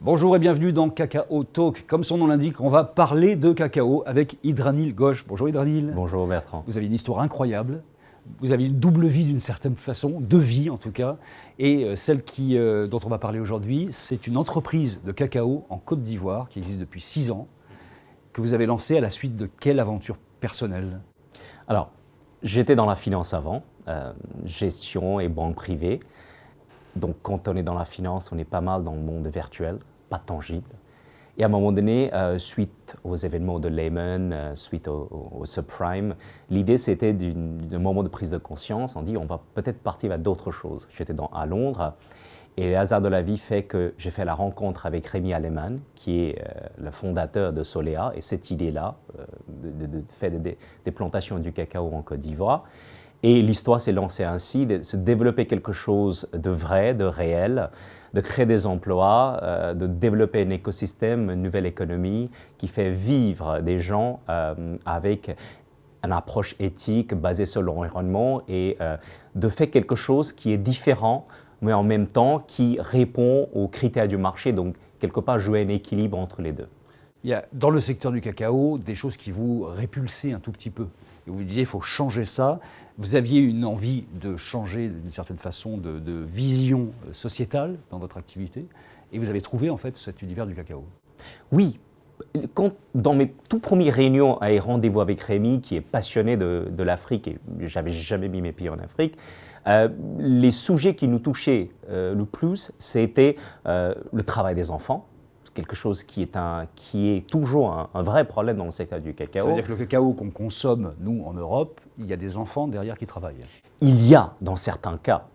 Bonjour et bienvenue dans Cacao Talk. Comme son nom l'indique, on va parler de cacao avec Idranil Ghosh. Bonjour Idranil. Bonjour Bertrand. Vous avez une histoire incroyable. Vous avez une double vie d'une certaine façon, deux vies en tout cas. Et celle dont on va parler aujourd'hui, c'est une entreprise de cacao en Côte d'Ivoire qui existe depuis 6 ans, que vous avez lancée à la suite de quelle aventure personnelle? Alors, j'étais dans la finance avant, gestion et banque privée. Donc quand on est dans la finance, on est pas mal dans le monde virtuel, pas tangible. Et à un moment donné, suite aux événements de Lehman, suite au subprime, l'idée c'était d'un moment de prise de conscience. On dit on va peut-être partir vers d'autres choses. J'étais à Londres et le hasard de la vie fait que j'ai fait la rencontre avec Rémi Aleman, qui est le fondateur de Solea, et cette idée-là de faire des plantations du cacao en Côte d'Ivoire. Et l'histoire s'est lancée ainsi, de se développer quelque chose de vrai, de réel, de créer des emplois, de développer un écosystème, une nouvelle économie qui fait vivre des gens avec une approche éthique basée sur l'environnement et de faire quelque chose qui est différent, mais en même temps qui répond aux critères du marché, donc quelque part jouer un équilibre entre les deux. Il y a dans le secteur du cacao des choses qui vous répulsaient un tout petit peu. Et vous disiez, il faut changer ça. Vous aviez une envie de changer d'une certaine façon de vision sociétale dans votre activité. Et vous avez trouvé en fait cet univers du cacao. Oui. Dans mes tout premières réunions et rendez-vous avec Rémi, qui est passionné de l'Afrique, et j'avais jamais mis mes pieds en Afrique, les sujets qui nous touchaient le plus, c'était le travail des enfants. Quelque chose qui est toujours un vrai problème dans le secteur du cacao. Ça veut dire que le cacao qu'on consomme, nous, en Europe, il y a des enfants derrière qui travaillent. Il y a, dans certains cas,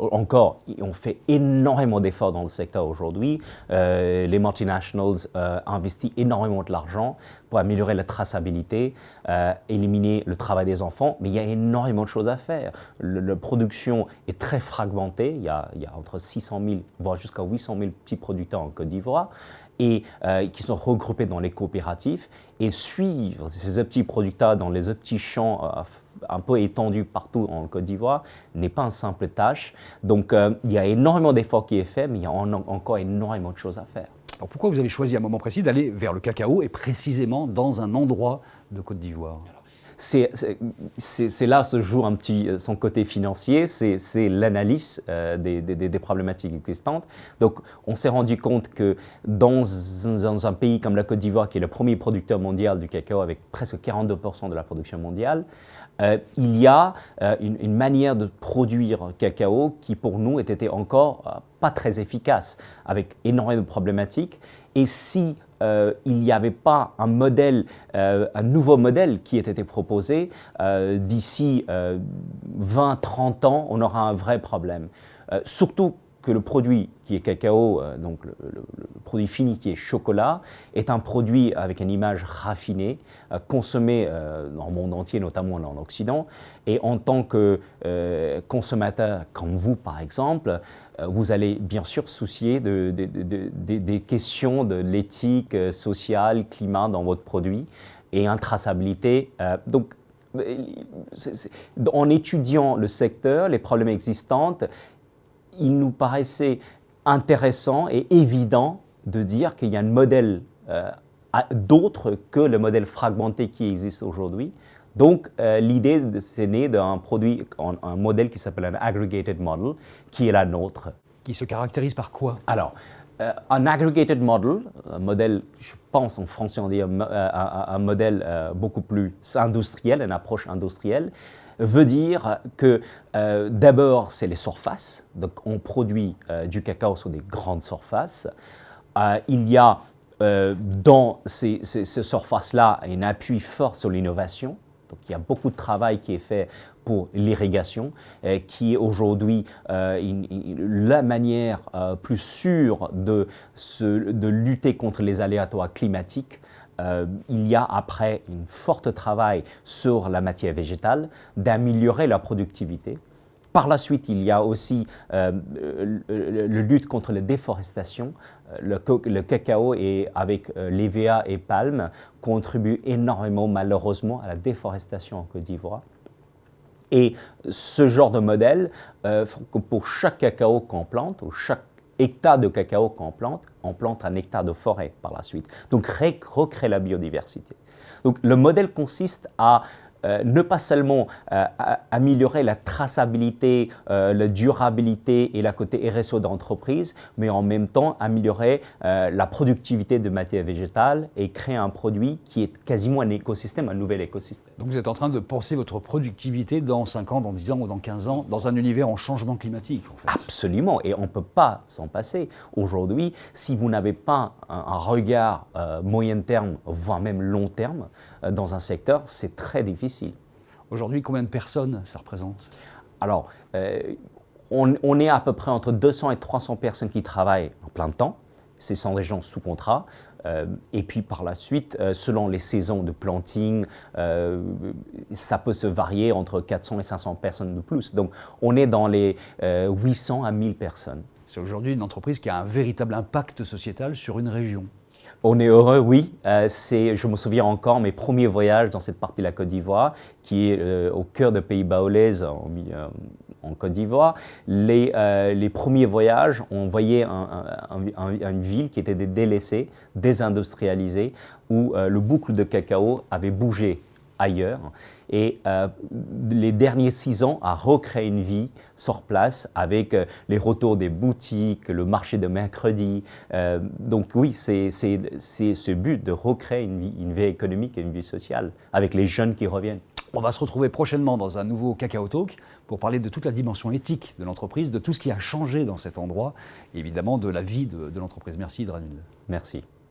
on fait énormément d'efforts dans le secteur aujourd'hui. Les multinationals investissent énormément de l'argent pour améliorer la traçabilité, éliminer le travail des enfants, mais il y a énormément de choses à faire. La production est très fragmentée, il y a entre 600 000, voire jusqu'à 800 000 petits producteurs en Côte d'Ivoire, et qui sont regroupés dans les coopératives, et suivre ces petits producteurs dans les petits champs un peu étendus partout en Côte d'Ivoire n'est pas une simple tâche. Donc il y a énormément d'efforts qui est fait, mais il y a encore énormément de choses à faire. Alors pourquoi vous avez choisi à un moment précis d'aller vers le cacao et précisément dans un endroit de Côte d'Ivoire? C'est là se joue un petit son côté financier, c'est l'analyse des problématiques existantes. Donc on s'est rendu compte que dans un pays comme la Côte d'Ivoire, qui est le premier producteur mondial du cacao avec presque 42% de la production mondiale, il y a une manière de produire cacao qui pour nous était encore pas très efficace, avec énormément de problématiques. Et si il n'y avait pas un nouveau modèle qui ait été proposé, d'ici 20-30 ans, on aura un vrai problème. Surtout que le produit qui est cacao, donc le produit fini qui est chocolat, est un produit avec une image raffinée, consommé dans le monde entier, notamment en Occident. Et en tant que consommateur comme vous, par exemple, vous allez bien sûr soucier des questions de l'éthique sociale, climat dans votre produit et intraçabilité. Donc, en étudiant le secteur, les problèmes existants, il nous paraissait intéressant et évident de dire qu'il y a un modèle d'autre que le modèle fragmenté qui existe aujourd'hui. Donc, l'idée, c'est né d'un un modèle qui s'appelle un aggregated model, qui est la nôtre. Qui se caractérise par quoi? Alors, un aggregated model, un modèle, je pense en français on dit un modèle beaucoup plus industriel, une approche industrielle, veut dire que d'abord c'est les surfaces, donc on produit du cacao sur des grandes surfaces. Il y a dans ces surfaces-là un appui fort sur l'innovation. Donc il y a beaucoup de travail qui est fait pour l'irrigation, qui est aujourd'hui la manière plus sûre de lutter contre les aléatoires climatiques. Il y a après un fort travail sur la matière végétale, d'améliorer la productivité. Par la suite, il y a aussi la lutte contre la déforestation. Le cacao, avec l'EVA et palme, contribue énormément, malheureusement, à la déforestation en Côte d'Ivoire. Et ce genre de modèle, pour chaque cacao qu'on plante, ou chaque hectare de cacao qu'on plante, on plante un hectare de forêt par la suite. Donc recréer la biodiversité. Donc le modèle consiste à ne pas seulement améliorer la traçabilité, la durabilité et la côté RSE d'entreprise, mais en même temps améliorer la productivité de matières végétales et créer un produit qui est quasiment un écosystème, un nouvel écosystème. Donc vous êtes en train de penser votre productivité dans 5 ans, dans 10 ans ou dans 15 ans, dans un univers en changement climatique, en fait. Absolument, et on ne peut pas s'en passer. Aujourd'hui, si vous n'avez pas un regard moyen terme, voire même long terme, dans un secteur, c'est très difficile. Aujourd'hui, combien de personnes ça représente? Alors, on est à peu près entre 200 et 300 personnes qui travaillent en plein temps. Ce sont des gens sous contrat. Et puis par la suite, selon les saisons de planting, ça peut se varier entre 400 et 500 personnes de plus. Donc, on est dans les 800 à 1000 personnes. C'est aujourd'hui une entreprise qui a un véritable impact sociétal sur une région. On est heureux, oui. Je me souviens encore mes premiers voyages dans cette partie de la Côte d'Ivoire, qui est au cœur de Pays Baolaises en Côte d'Ivoire. Les premiers voyages, on voyait une ville qui était délaissée, désindustrialisée, où le boucle de cacao avait bougé ailleurs. Et les derniers 6 ans a recréé une vie sur place avec les retours des boutiques, le marché de mercredi. Donc oui, c'est ce but de recréer une vie économique et une vie sociale avec les jeunes qui reviennent. On va se retrouver prochainement dans un nouveau Cacao Talk pour parler de toute la dimension éthique de l'entreprise, de tout ce qui a changé dans cet endroit et évidemment de la vie de l'entreprise. Merci Dranil. Merci.